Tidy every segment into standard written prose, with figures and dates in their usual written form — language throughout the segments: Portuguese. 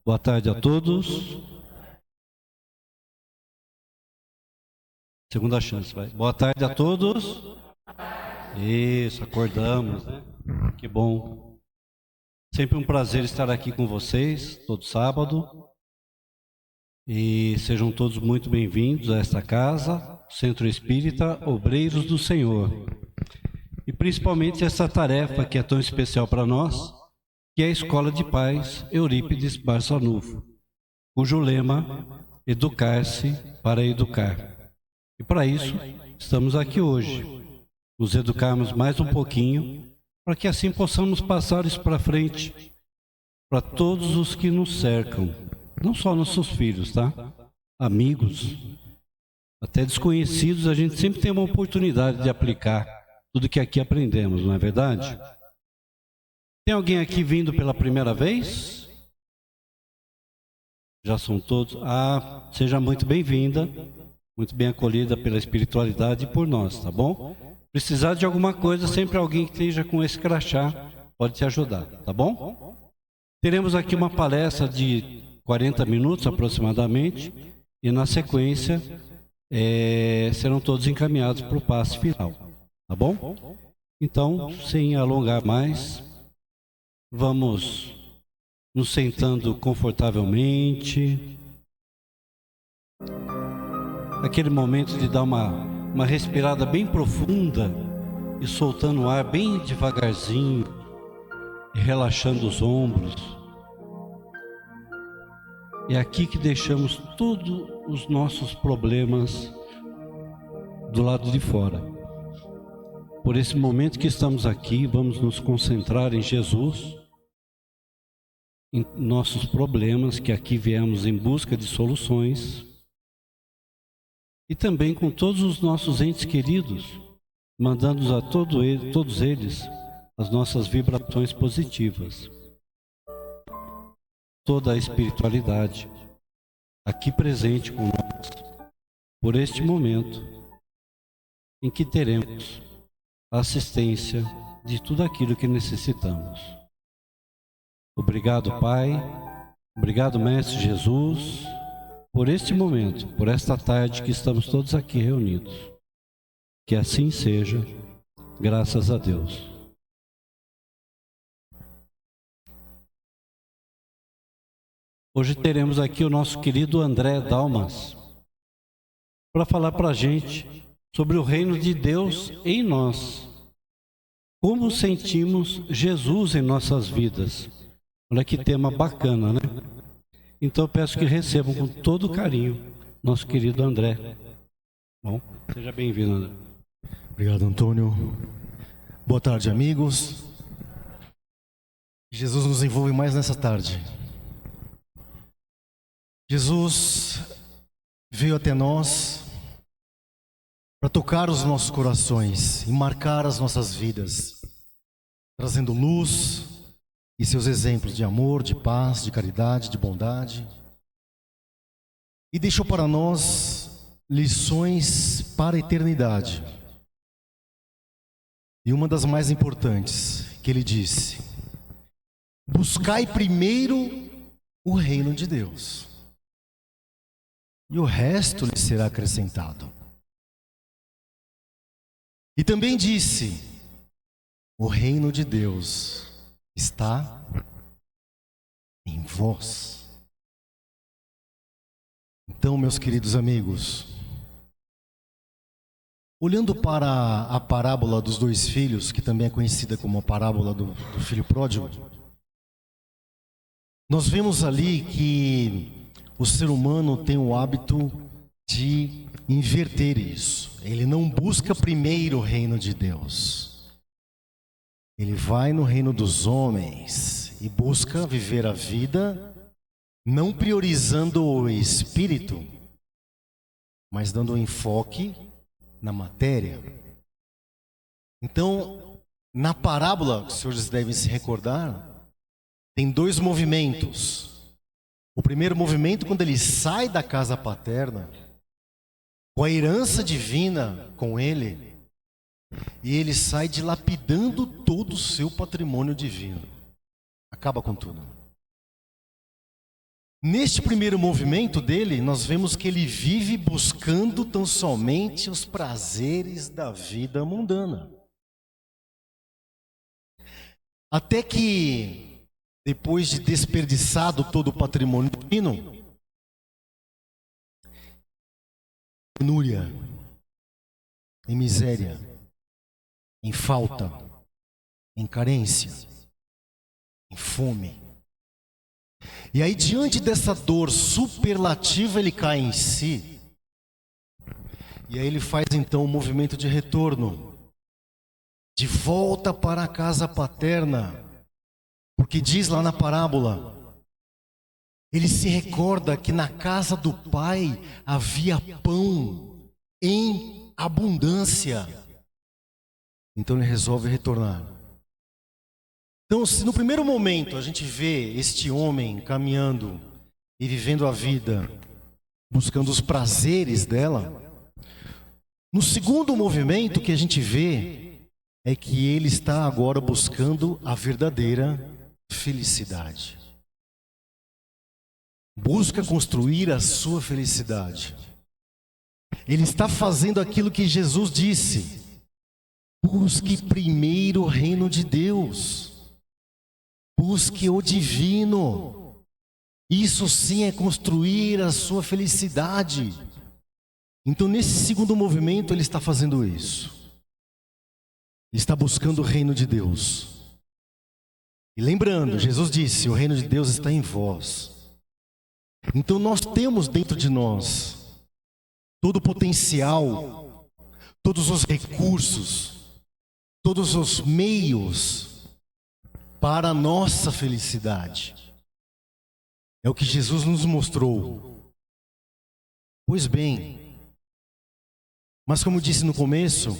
Boa tarde a todos. Segunda chance, vai. Boa tarde a todos. Isso, acordamos, né? Que bom. Sempre um prazer estar aqui com vocês, todo sábado. E sejam todos muito bem-vindos a esta casa, Centro Espírita Obreiros do Senhor. E principalmente essa tarefa que é tão especial para nós, que é a Escola de Paz Eurípides Barçanufo, cujo lema, educar-se para educar. E para isso, estamos aqui hoje, nos educarmos mais um pouquinho, para que assim possamos passar isso para frente, para todos os que nos cercam, não só nossos filhos, tá? Amigos, até desconhecidos, a gente sempre tem uma oportunidade de aplicar tudo que aqui aprendemos, não é verdade? Tem alguém aqui vindo pela primeira vez? Já são todos? Ah, seja muito bem-vinda, muito bem acolhida pela espiritualidade e por nós, tá bom? Precisar de alguma coisa, sempre alguém que esteja com esse crachá pode te ajudar, tá bom? Teremos aqui uma palestra de 40 minutos aproximadamente e na sequência serão todos encaminhados para o passe final, tá bom? Então, sem alongar mais, vamos nos sentando confortavelmente. Aquele momento de dar uma respirada bem profunda e soltando o ar bem devagarzinho e relaxando os ombros. É aqui que deixamos todos os nossos problemas do lado de fora. Por esse momento que estamos aqui, vamos nos concentrar em Jesus, em nossos problemas, que aqui viemos em busca de soluções, e também com todos os nossos entes queridos, mandando a todos eles as nossas vibrações positivas. Toda a espiritualidade aqui presente com nós, por este momento em que teremos a assistência de tudo aquilo que necessitamos. Obrigado, Pai. Obrigado, Mestre Jesus, por este momento, por esta tarde que estamos todos aqui reunidos. Que assim seja, graças a Deus. Hoje teremos aqui o nosso querido André Dalmas para falar para a gente sobre o reino de Deus em nós. Como sentimos Jesus em nossas vidas. Olha que tema bacana, né? Então eu peço que recebam com todo carinho nosso querido André. Bom, seja bem-vindo, André. Obrigado, Antônio. Boa tarde, amigos. Jesus nos envolve mais nessa tarde. Jesus veio até nós para tocar os nossos corações e marcar as nossas vidas, trazendo luz e seus exemplos de amor, de paz, de caridade, de bondade. E deixou para nós lições para a eternidade. E uma das mais importantes que ele disse: buscai primeiro o reino de Deus, e o resto lhe será acrescentado. E também disse: o reino de Deus está em vós. Então, meus queridos amigos, olhando para a parábola dos dois filhos, que também é conhecida como a parábola do filho pródigo, nós vemos ali que o ser humano tem o hábito de inverter isso. Ele não busca primeiro o reino de Deus. Ele vai no reino dos homens e busca viver a vida não priorizando o espírito, mas dando enfoque na matéria. Então, na parábola, os senhores devem se recordar, tem dois movimentos. O primeiro movimento, quando ele sai da casa paterna, com a herança divina com ele, e ele sai dilapidando todo o seu patrimônio divino. Acaba com tudo. Neste primeiro movimento dele, nós vemos que ele vive buscando tão somente os prazeres da vida mundana. Até que, depois de desperdiçado todo o patrimônio divino, penúria, em miséria, em falta, em carência, em fome. E aí, diante dessa dor superlativa, ele cai em si. E aí ele faz então um movimento de retorno, de volta para a casa paterna. Porque diz lá na parábola, ele se recorda que na casa do pai havia pão em abundância. Então ele resolve retornar. Então, se no primeiro momento a gente vê este homem caminhando e vivendo a vida, buscando os prazeres dela, no segundo movimento que a gente vê é que ele está agora buscando a verdadeira felicidade. Busca construir a sua felicidade. Ele está fazendo aquilo que Jesus disse: busque primeiro o reino de Deus. Busque o divino. Isso sim é construir a sua felicidade. Então, nesse segundo movimento, ele está fazendo isso. Ele está buscando o reino de Deus. E lembrando, Jesus disse: o reino de Deus está em vós. Então, nós temos dentro de nós todo o potencial, todos os recursos, todos os meios para a nossa felicidade. É o que Jesus nos mostrou. Pois bem, mas como disse no começo,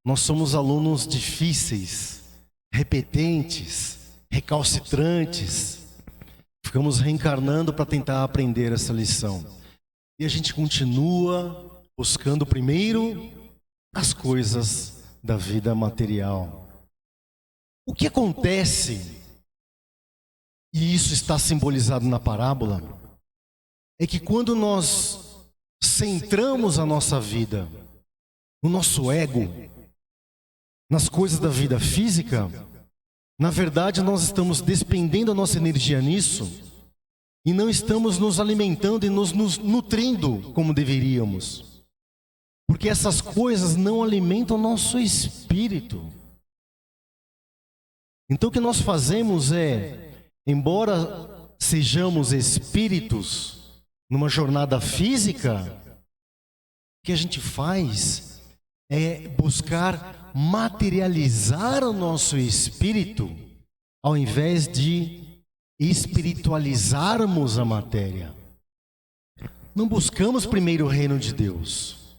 nós somos alunos difíceis, repetentes, recalcitrantes. Ficamos reencarnando para tentar aprender essa lição. E a gente continua buscando primeiro as coisas da vida material. O que acontece, e isso está simbolizado na parábola, é que quando nós centramos a nossa vida no nosso ego, nas coisas da vida física, na verdade nós estamos despendendo a nossa energia nisso e não estamos nos alimentando e nos nutrindo como deveríamos. Porque essas coisas não alimentam o nosso espírito. Então o que nós fazemos é, embora sejamos espíritos numa jornada física, o que a gente faz é buscar materializar o nosso espírito, ao invés de espiritualizarmos a matéria. Não buscamos primeiro o reino de Deus.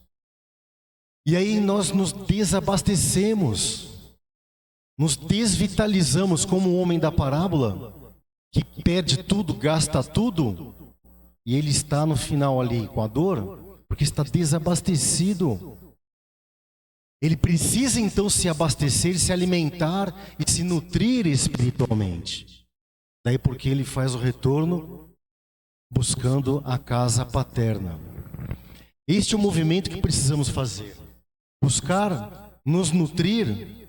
E aí nós nos desabastecemos. Nos desvitalizamos como o homem da parábola, que perde tudo, gasta tudo, e ele está no final ali com a dor, porque está desabastecido. Ele precisa então se abastecer, se alimentar e se nutrir espiritualmente. Daí porque ele faz o retorno buscando a casa paterna. Este é o movimento que precisamos fazer. Buscar nos nutrir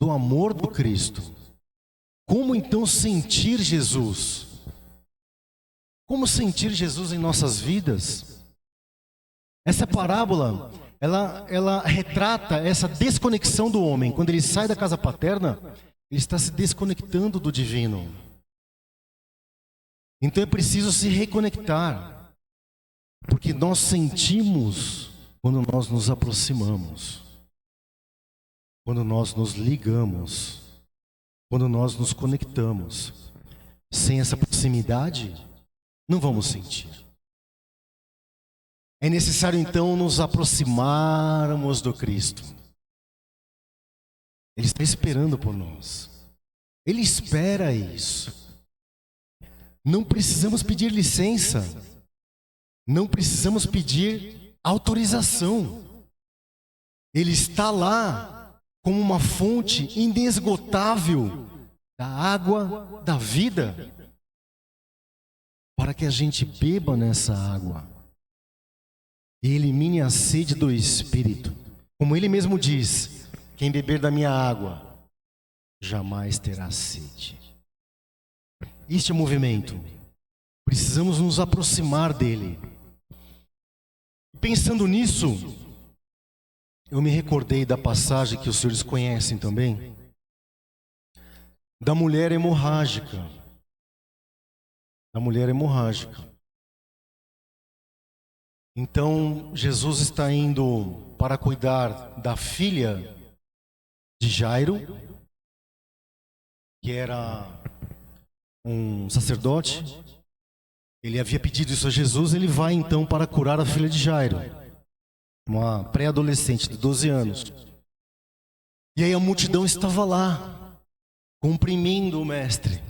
do amor do Cristo. Como então sentir Jesus? Como sentir Jesus em nossas vidas? Essa parábola, ela retrata essa desconexão do homem. Quando ele sai da casa paterna, ele está se desconectando do divino. Então é preciso se reconectar, porque nós sentimos quando nós nos aproximamos. Quando nós nos ligamos, quando nós nos conectamos. Sem essa proximidade, não vamos sentir. É necessário então nos aproximarmos do Cristo. Ele está esperando por nós. Ele espera isso. Não precisamos pedir licença. Não precisamos pedir autorização. Ele está lá como uma fonte inesgotável da água da vida. para que a gente beba nessa água e elimine a sede do Espírito. Como ele mesmo diz: quem beber da minha água jamais terá sede. Este é o movimento. Precisamos nos aproximar dele. Pensando nisso, eu me recordei da passagem que os senhores conhecem também, da mulher hemorrágica. Da mulher hemorrágica. Então, Jesus está indo para cuidar da filha de Jairo, que era um sacerdote. Ele havia pedido isso a Jesus. Ele vai então para curar a filha de Jairo, uma pré-adolescente de 12 anos. E aí a multidão estava lá, cumprindo o mestre.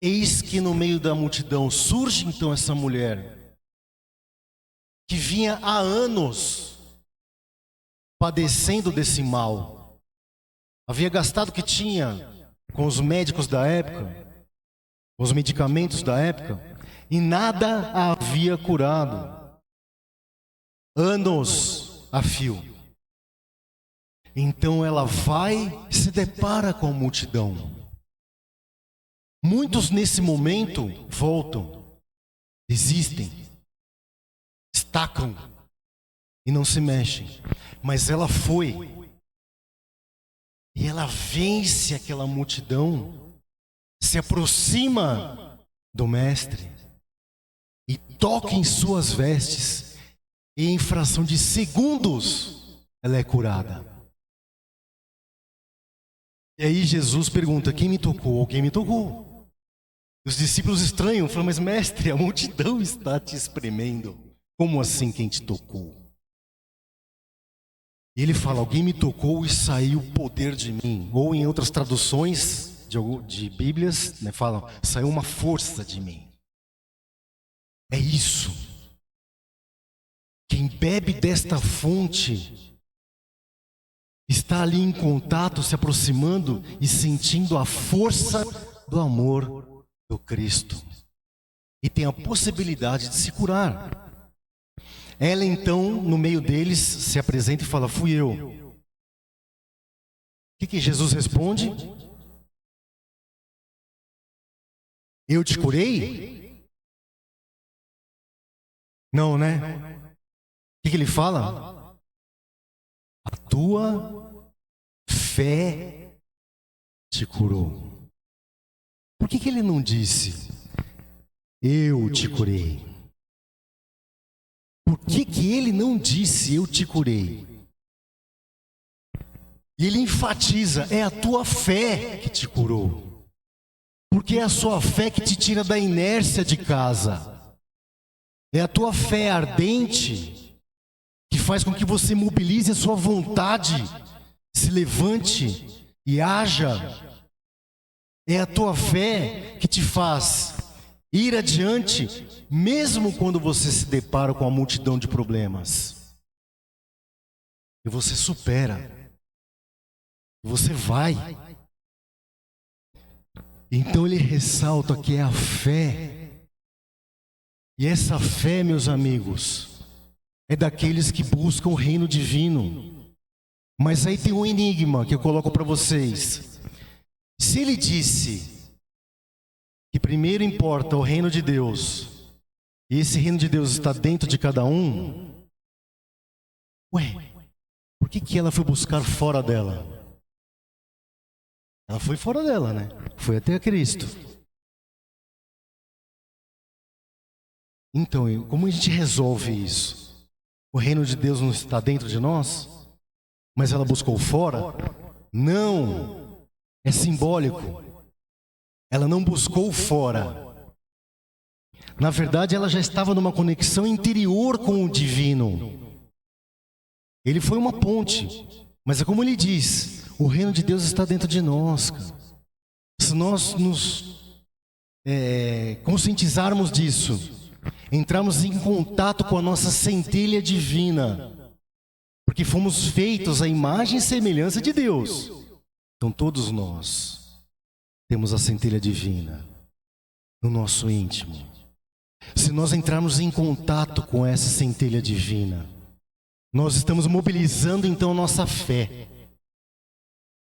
Eis que no meio da multidão surge então essa mulher, que vinha há anos padecendo desse mal. Havia gastado o que tinha com os médicos da época, com os medicamentos da época, e nada a havia curado. Anos a fio. Então ela vai e se depara com a multidão. Muitos nesse momento voltam, desistem, estacam e não se mexem. Mas ela foi. E ela vence aquela multidão, se aproxima do mestre e toca em suas vestes, e em fração de segundos ela é curada. E aí Jesus pergunta: quem me tocou? Quem me tocou? Os discípulos estranham, falam: mas mestre, a multidão está te espremendo. Como assim quem te tocou? E ele fala: alguém me tocou e saiu poder de mim. Ou em outras traduções de Bíblias, né, falam: saiu uma força de mim. É isso. Quem bebe desta fonte está ali em contato, se aproximando e sentindo a força do amor do Cristo. E tem a possibilidade de se curar. Ela então, no meio deles, se apresenta e fala: fui eu. O que Jesus responde? Eu te curei? Não, né? O que ele fala? A tua fé te curou. Por que ele não disse: eu te curei? Por que ele não disse: eu te curei? E ele enfatiza: é a tua fé que te curou. Porque é a sua fé que te tira da inércia de casa. É a tua fé ardente que faz com que você mobilize a sua vontade, se levante e haja. É a tua fé que te faz ir adiante, mesmo quando você se depara com a multidão de problemas. E você supera. Você vai. Então ele ressalta que é a fé. E essa fé, meus amigos, é daqueles que buscam o reino divino. Mas aí tem um enigma que eu coloco para vocês. Se ele disse que primeiro importa o reino de Deus, e esse reino de Deus está dentro de cada um, por que ela foi buscar fora dela? Ela foi fora dela, né? Foi até a Cristo. Então, como a gente resolve isso? O reino de Deus não está dentro de nós? Mas ela buscou fora? Não! É simbólico. Ela não buscou fora. Na verdade, ela já estava numa conexão interior com o divino. Ele foi uma ponte. Mas é como ele diz: o reino de Deus está dentro de nós. Se nós nos conscientizarmos disso, entrarmos em contato com a nossa centelha divina, porque fomos feitos à imagem e semelhança de Deus. Então todos nós temos a centelha divina no nosso íntimo. Se nós entrarmos em contato com essa centelha divina, nós estamos mobilizando então nossa fé,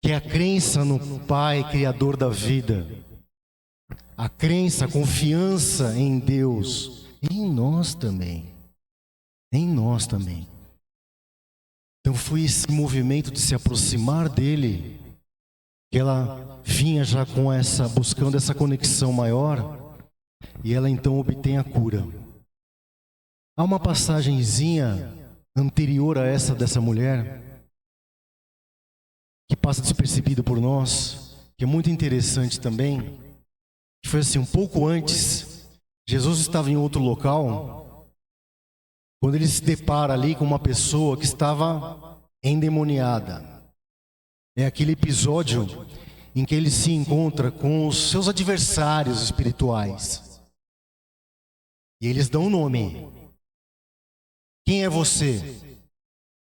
que é a crença no Pai, Criador da vida, a crença, a confiança em Deus, em nós também, em nós também. Então foi esse movimento de se aproximar dele, que ela vinha já com essa, buscando essa conexão maior, e ela então obtém a cura. Há uma passagenzinha anterior a essa dessa mulher, que passa despercebido por nós, que é muito interessante também, que foi assim, um pouco antes, Jesus estava em outro local, quando ele se depara ali com uma pessoa que estava endemoniada. É aquele episódio em que ele se encontra com os seus adversários espirituais. E eles dão um nome. Quem é você?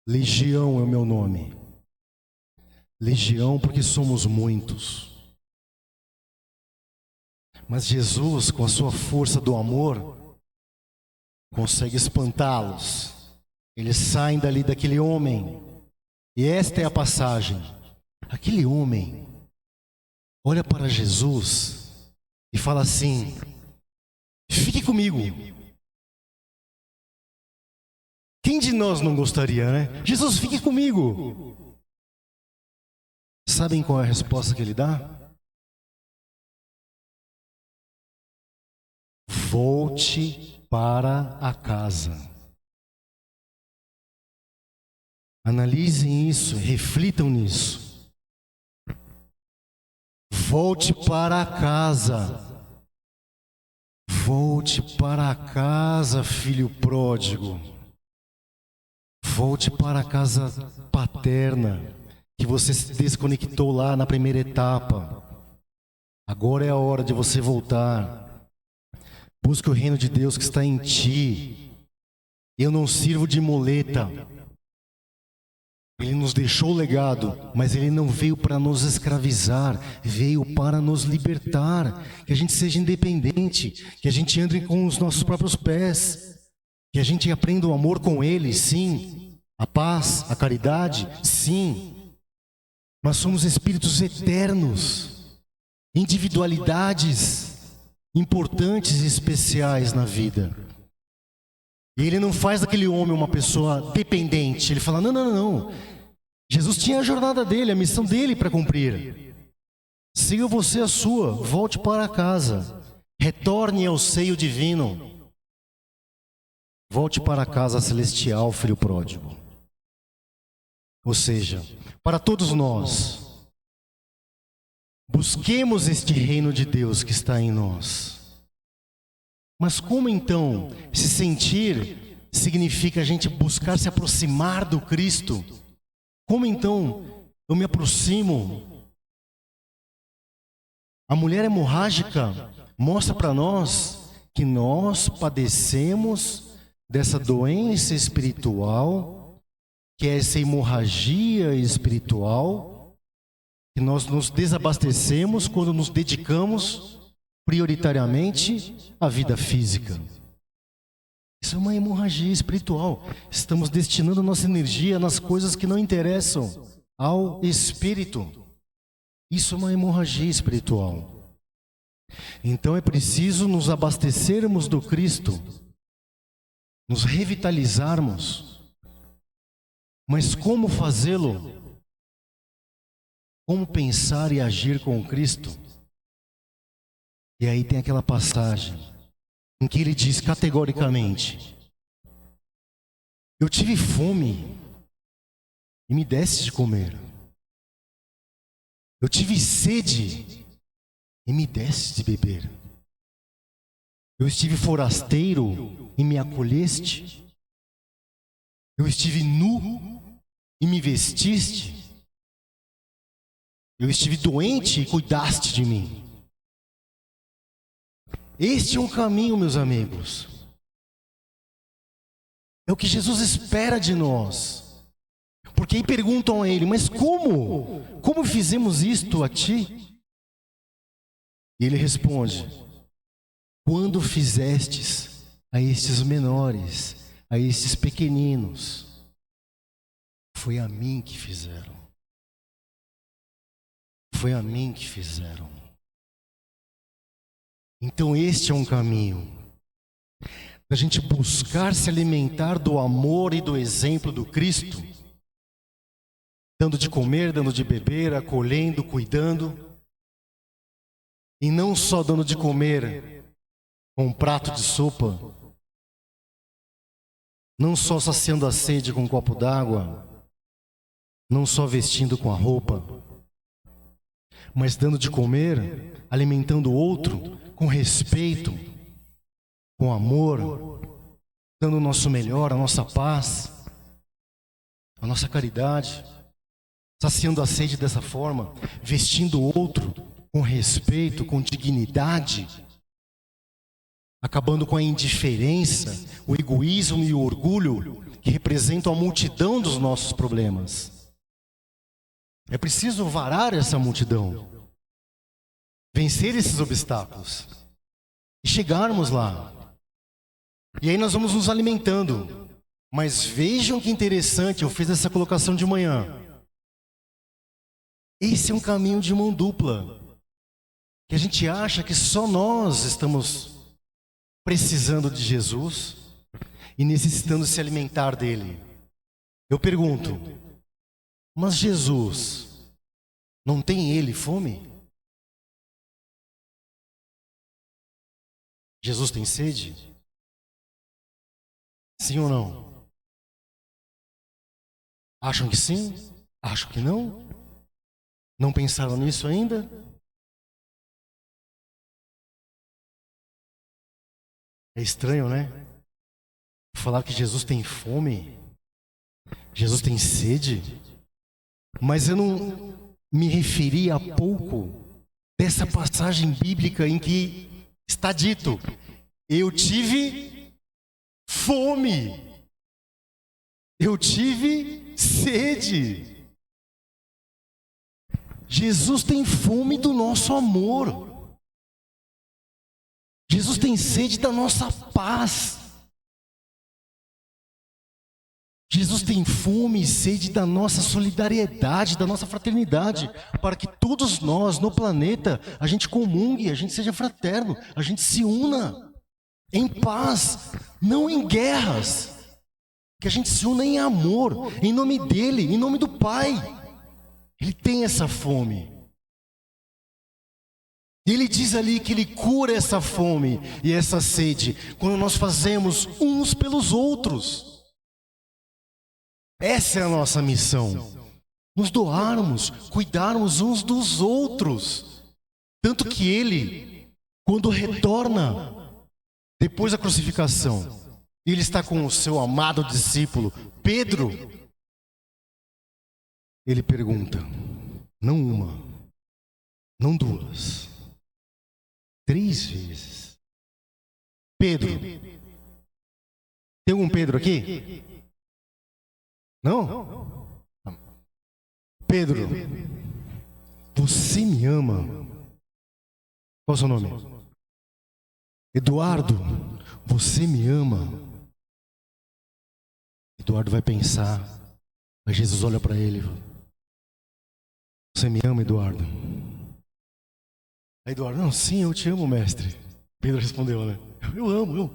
Legião é o meu nome. Legião porque somos muitos. Mas Jesus, com a sua força do amor, consegue espantá-los. Eles saem dali daquele homem. E esta é a passagem. Aquele homem olha para Jesus e fala assim: fique comigo. Quem de nós não gostaria, né? Jesus, fique comigo. Sabem qual é a resposta que ele dá? Volte para a casa. Analisem isso, reflitam nisso. Volte para a casa. Volte para a casa, filho pródigo. Volte para a casa paterna, que você se desconectou lá na primeira etapa. Agora é a hora de você voltar. Busque o reino de Deus que está em ti. Eu não sirvo de muleta. Ele nos deixou o legado, mas ele não veio para nos escravizar, veio para nos libertar, que a gente seja independente, que a gente ande com os nossos próprios pés, que a gente aprenda o amor com ele, sim, a paz, a caridade, sim. Nós somos espíritos eternos, individualidades importantes e especiais na vida. E ele não faz daquele homem uma pessoa dependente. Ele fala, não. Jesus tinha a jornada dele, a missão dele para cumprir. Siga você a sua, volte para casa. Retorne ao seio divino. Volte para a casa celestial, filho pródigo. Ou seja, para todos nós, busquemos este reino de Deus que está em nós. Mas como então se sentir significa a gente buscar se aproximar do Cristo? Como então eu me aproximo? A mulher hemorrágica mostra para nós que nós padecemos dessa doença espiritual, que é essa hemorragia espiritual, que nós nos desabastecemos quando nos dedicamos prioritariamente à vida física. Isso é uma hemorragia espiritual. Estamos destinando nossa energia nas coisas que não interessam ao espírito. Isso é uma hemorragia espiritual. Então é preciso nos abastecermos do Cristo, nos revitalizarmos. Mas como fazê-lo? Como pensar e agir com o Cristo? E aí tem aquela passagem em que ele diz categoricamente: eu tive fome e me deste de comer. Eu tive sede e me deste de beber. Eu estive forasteiro e me acolheste. Eu estive nu e me vestiste. Eu estive doente e cuidaste de mim. Este é um caminho, meus amigos. É o que Jesus espera de nós. Porque aí perguntam a ele, mas como? Como fizemos isto a ti? E ele responde, quando fizestes a estes menores, a estes pequeninos. Foi a mim que fizeram. Foi a mim que fizeram. Então este é um caminho da gente buscar se alimentar do amor e do exemplo do Cristo, dando de comer, dando de beber, acolhendo, cuidando, e não só dando de comer com um prato de sopa, não só saciando a sede com um copo d'água, não só vestindo com a roupa, mas dando de comer, alimentando o outro com respeito, com amor, dando o nosso melhor, a nossa paz, a nossa caridade, saciando a sede dessa forma, vestindo o outro com respeito, com dignidade, acabando com a indiferença, o egoísmo e o orgulho que representam a multidão dos nossos problemas. É preciso varar essa multidão, vencer esses obstáculos e chegarmos lá. E aí nós vamos nos alimentando. Mas vejam que interessante, eu fiz essa colocação de manhã. Esse é um caminho de mão dupla, que a gente acha que só nós estamos precisando de Jesus e necessitando se alimentar dele. Eu pergunto, mas Jesus, não tem ele fome? Jesus tem sede? Sim ou não? Acham que sim? Acham que não? Não pensaram nisso ainda? É estranho, né? Falar que Jesus tem fome, Jesus tem sede, mas eu não me referi há pouco dessa passagem bíblica em que está dito: eu tive fome, eu tive sede. Jesus tem fome do nosso amor. Jesus tem sede da nossa paz. Jesus tem fome e sede da nossa solidariedade, da nossa fraternidade, para que todos nós no planeta, a gente comungue, a gente seja fraterno, a gente se una em paz, não em guerras. Que a gente se una em amor, em nome dele, em nome do Pai. Ele tem essa fome. E ele diz ali que ele cura essa fome e essa sede quando nós fazemos uns pelos outros. Essa é a nossa missão. Nos doarmos, cuidarmos uns dos outros. Tanto que ele, quando retorna, depois da crucificação, ele está com o seu amado discípulo, Pedro. Ele pergunta, não uma, não duas, 3 vezes. Pedro, tem algum Pedro aqui? Não? Pedro, você me ama? Qual é o seu nome? Eduardo, você me ama? Eduardo vai pensar, mas Jesus olha para ele. Você me ama, Eduardo? Aí Eduardo, não, sim, eu te amo, mestre. Pedro respondeu, né? Eu amo.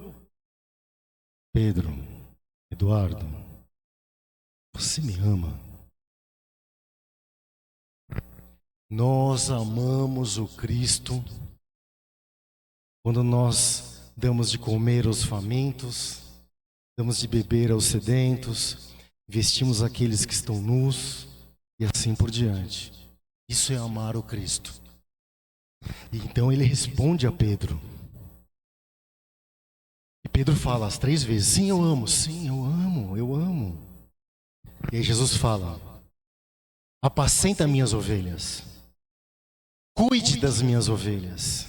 Pedro, Eduardo, você me ama? Nós amamos o Cristo quando nós damos de comer aos famintos, damos de beber aos sedentos, vestimos aqueles que estão nus e assim por diante. Isso é amar o Cristo. E então ele responde a Pedro. E Pedro fala as 3 vezes, sim, eu amo, sim, eu amo, eu amo. E aí Jesus fala, apacenta minhas ovelhas, cuide das minhas ovelhas.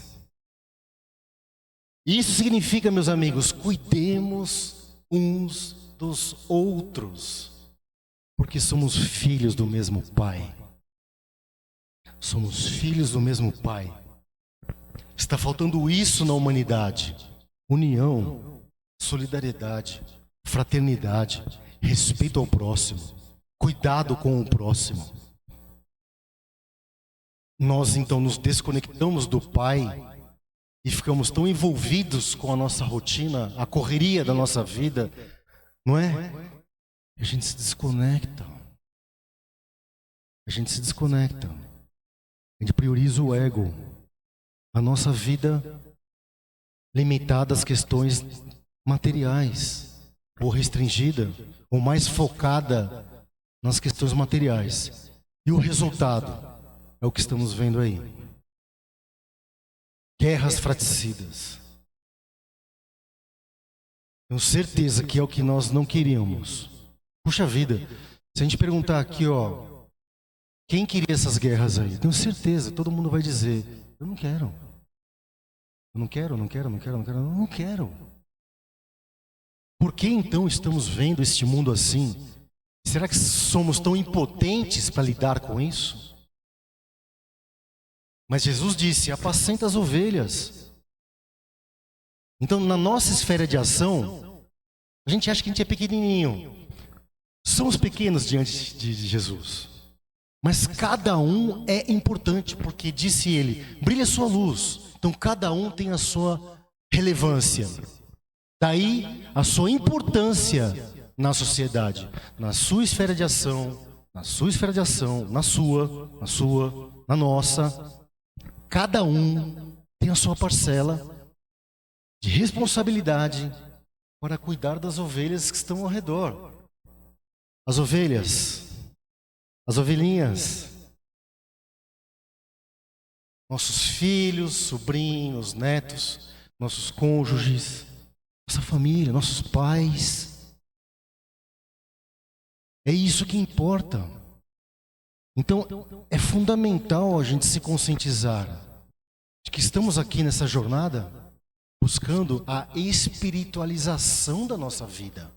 Isso significa, meus amigos, cuidemos uns dos outros, porque somos filhos do mesmo Pai. Somos filhos do mesmo Pai. Está faltando isso na humanidade. União. solidariedade, fraternidade, respeito ao próximo, cuidado com o próximo. Nós então nos desconectamos do Pai e ficamos tão envolvidos com a nossa rotina, a correria da nossa vida, não é? A gente se desconecta. A gente se desconecta. A gente prioriza o ego. A nossa vida limitada às questões materiais, ou restringida, ou mais focada nas questões materiais. E o resultado é o que estamos vendo aí. Guerras fratricidas. Tenho certeza que é o que nós não queríamos. Puxa vida, se a gente perguntar aqui, ó, quem queria essas guerras aí? Tenho certeza, todo mundo vai dizer, eu não quero. Eu não quero, não quero, não quero, não quero, não quero. Por que então estamos vendo este mundo assim? Será que somos tão impotentes para lidar com isso? Mas Jesus disse, apacenta as ovelhas. Então, na nossa esfera de ação, a gente acha que a gente é pequenininho. Somos pequenos diante de Jesus. Mas cada um é importante, porque disse ele, brilha a sua luz. Então, cada um tem a sua relevância. Daí, a sua importância na sociedade. Na sua esfera de ação, na sua esfera de ação, na sua, na nossa. Cada um tem a sua parcela de responsabilidade para cuidar das ovelhas que estão ao redor. As ovelhas, as ovelhinhas, nossos filhos, sobrinhos, netos, nossos cônjuges, nossa família, nossos pais. É isso que importa. Então, é fundamental a gente se conscientizar de que estamos aqui nessa jornada buscando a espiritualização da nossa vida.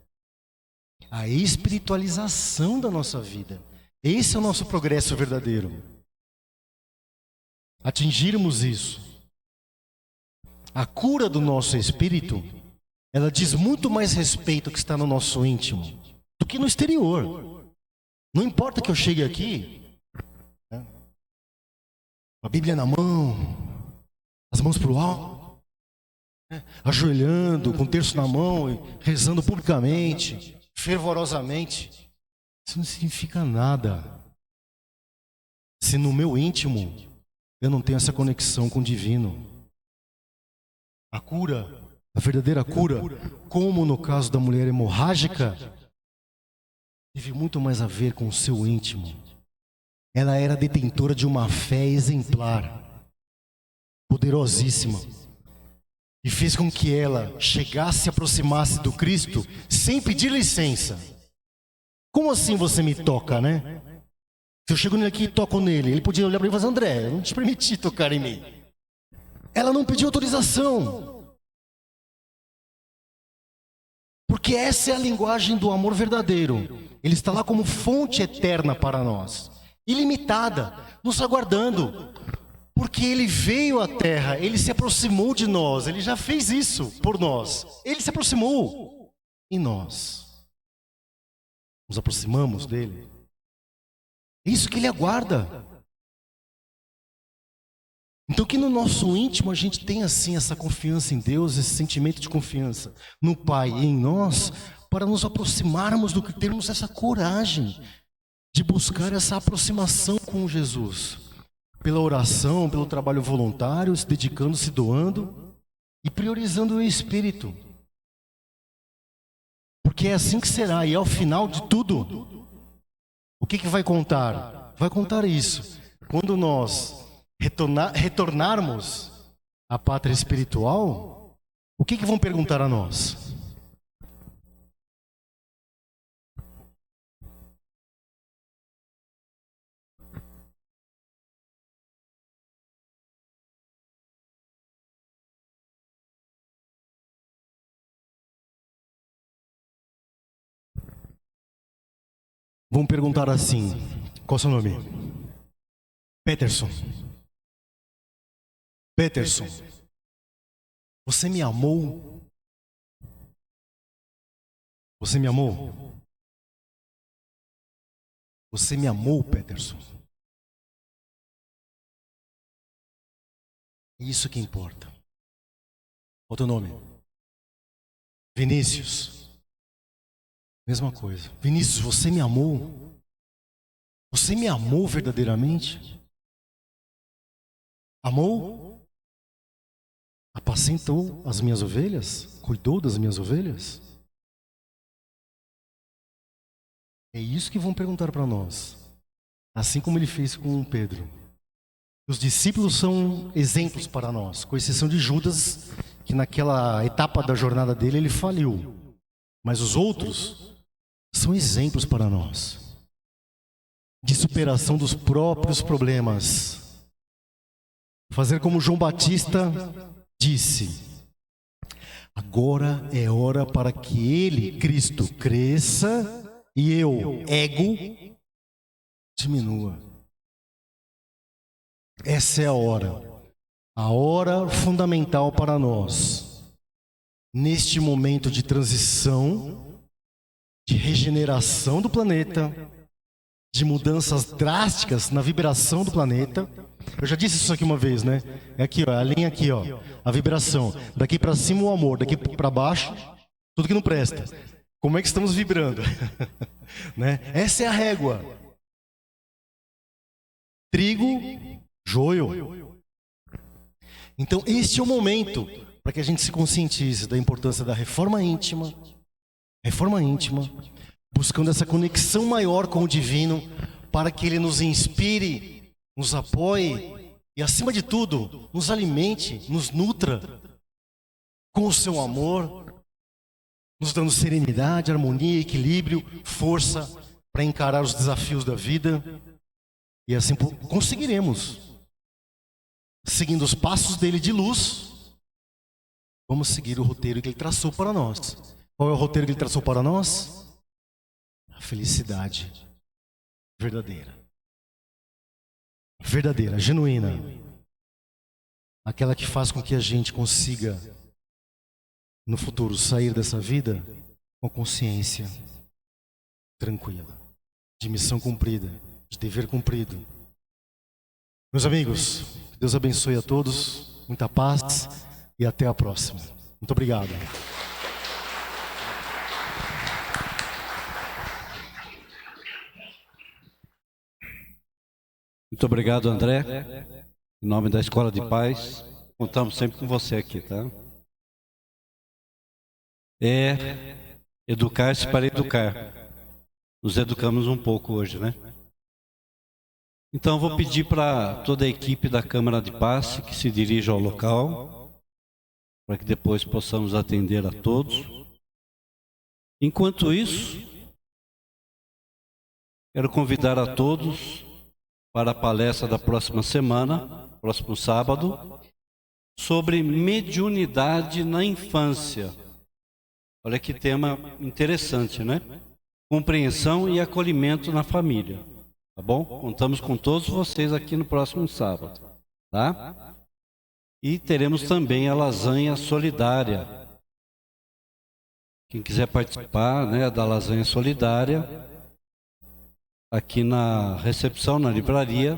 A espiritualização da nossa vida. Esse é o nosso progresso verdadeiro. Atingirmos isso. A cura do nosso espírito, ela diz muito mais respeito ao que está no nosso íntimo do que no exterior. Não importa que eu chegue aqui, a Bíblia na mão, as mãos para o alto, ajoelhando, com o terço na mão, e rezando publicamente, fervorosamente. Isso não significa nada se no meu íntimo eu não tenho essa conexão com o divino. A cura, a verdadeira cura, como no caso da mulher hemorrágica, teve muito mais a ver com o seu íntimo. Ela era detentora de uma fé exemplar, poderosíssima, e fez com que ela chegasse e se aproximasse do Cristo sem pedir licença. Como assim você me toca, né? Se eu chego nele aqui e toco nele, ele podia olhar para mim e falar, André, eu não te permiti tocar em mim. Ela não pediu autorização. Porque essa é a linguagem do amor verdadeiro. Ele está lá como fonte eterna para nós, ilimitada, nos aguardando. Porque ele veio à terra, ele se aproximou de nós, ele já fez isso por nós. Ele se aproximou. E nós nos aproximamos dele. É isso que ele aguarda. Então que no nosso íntimo a gente tenha assim essa confiança em Deus, esse sentimento de confiança no Pai e em nós, para nos aproximarmos do que termos essa coragem de buscar essa aproximação com Jesus. Pela oração, pelo trabalho voluntário, se dedicando, se doando e priorizando o Espírito. Porque é assim que será, e ao final de tudo, o que vai contar? Vai contar isso. Quando nós retornarmos à pátria espiritual, o que vão perguntar a nós? Vão perguntar assim, qual é o seu nome? Peterson. Peterson, você me amou Você me amou? Você me amou, Peterson? É isso que importa. Qual o teu nome? Vinícius. Mesma coisa. Vinícius, você me amou? Você me amou verdadeiramente? Amou? Apacentou as minhas ovelhas? Cuidou das minhas ovelhas? É isso que vão perguntar para nós. Assim como ele fez com Pedro. Os discípulos são exemplos para nós, com exceção de Judas, que naquela etapa da jornada dele ele faliu. Mas os outros são exemplos para nós de superação dos próprios problemas. Fazer como João Batista disse: agora é hora para que ele, Cristo, cresça e eu, ego, diminua. Essa é a hora fundamental para nós, neste momento de transição, de regeneração do planeta, de mudanças drásticas na vibração do planeta. Eu já disse isso aqui uma vez, né? É aqui, ó, a linha aqui, ó, a vibração. Daqui para cima o amor, daqui para baixo tudo que não presta. Como é que estamos vibrando? Né? Essa é a régua. Trigo, joio. Então este é o momento para que a gente se conscientize da importância da reforma íntima, buscando essa conexão maior com o divino, para que ele nos inspire, nos apoie e, acima de tudo, nos alimente, nos nutra com o seu amor, nos dando serenidade, harmonia, equilíbrio, força para encarar os desafios da vida. E assim conseguiremos, seguindo os passos dele de luz, vamos seguir o roteiro que ele traçou para nós. Qual é o roteiro que ele traçou para nós? A felicidade verdadeira, genuína, aquela que faz com que a gente consiga no futuro sair dessa vida com consciência tranquila, de missão cumprida, de dever cumprido. Meus amigos, Deus abençoe a todos, muita paz e até a próxima. Muito obrigado. Muito obrigado, André. Em nome da Escola de Paz, contamos sempre com você aqui, tá? É educar-se para educar. Nos educamos um pouco hoje, né? Então vou pedir para toda a equipe da Câmara de Passe que se dirija ao local, para que depois possamos atender a todos. Enquanto isso, quero convidar a todos para a palestra da próxima semana, próximo sábado, sobre mediunidade na infância. Olha que tema interessante, né? Compreensão e acolhimento na família. Tá bom? Contamos com todos vocês aqui no próximo sábado, tá? E teremos também a lasanha solidária. Quem quiser participar, né, da lasanha solidária, aqui na recepção, na livraria,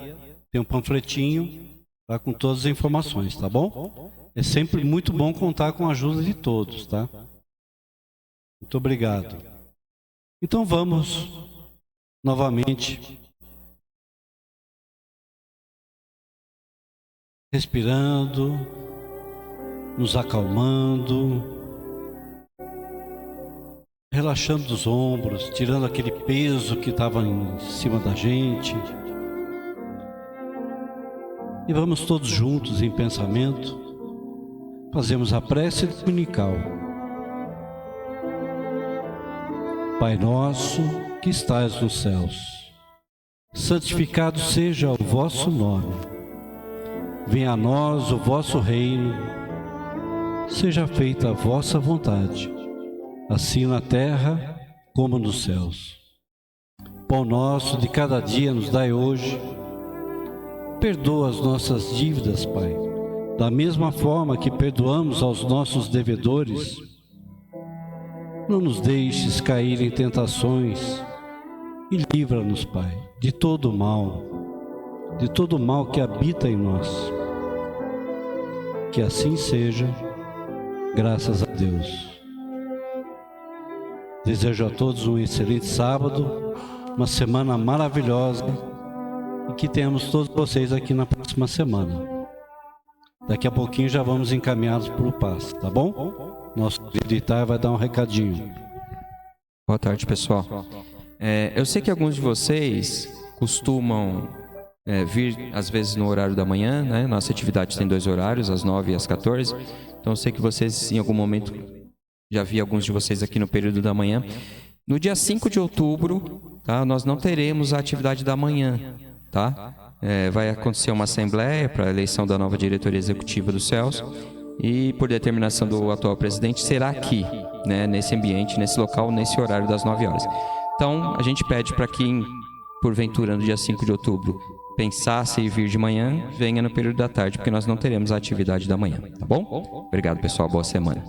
tem um panfletinho, tá, com todas as informações, tá bom? É sempre muito bom contar com a ajuda de todos, tá? Muito obrigado. Então vamos novamente respirando, nos acalmando, relaxando os ombros, tirando aquele peso que estava em cima da gente. E vamos todos juntos em pensamento, fazemos a prece dominical. Pai nosso que estais nos céus, santificado seja o vosso nome. Venha a nós o vosso reino, seja feita a vossa vontade, assim na terra como nos céus. Pão nosso de cada dia nos dai hoje. Perdoa as nossas dívidas, Pai, da mesma forma que perdoamos aos nossos devedores. Não nos deixes cair em tentações e livra-nos, Pai, de todo mal que habita em nós. Que assim seja, graças a Deus. Desejo a todos um excelente sábado, uma semana maravilhosa e que tenhamos todos vocês aqui na próxima semana. Daqui a pouquinho já vamos encaminhados para o passe, tá bom? Nosso querido Itai vai dar um recadinho. Boa tarde, pessoal. Eu sei que alguns de vocês costumam vir, às vezes, no horário da manhã, né? Nossa atividade tem 2 horários, às 9 e às 14. Então, eu sei que vocês, em algum momento, já vi alguns de vocês aqui no período da manhã. No dia 5 de outubro, tá? Nós não teremos a atividade da manhã, tá? Vai acontecer uma assembleia para a eleição da nova diretoria executiva do CELS e, por determinação do atual presidente, será aqui, né? Nesse ambiente, nesse local, nesse horário das 9 horas. Então, a gente pede para quem, porventura, no dia 5 de outubro, pensasse em vir de manhã, venha no período da tarde, porque nós não teremos a atividade da manhã, tá bom? Obrigado, pessoal. Boa semana.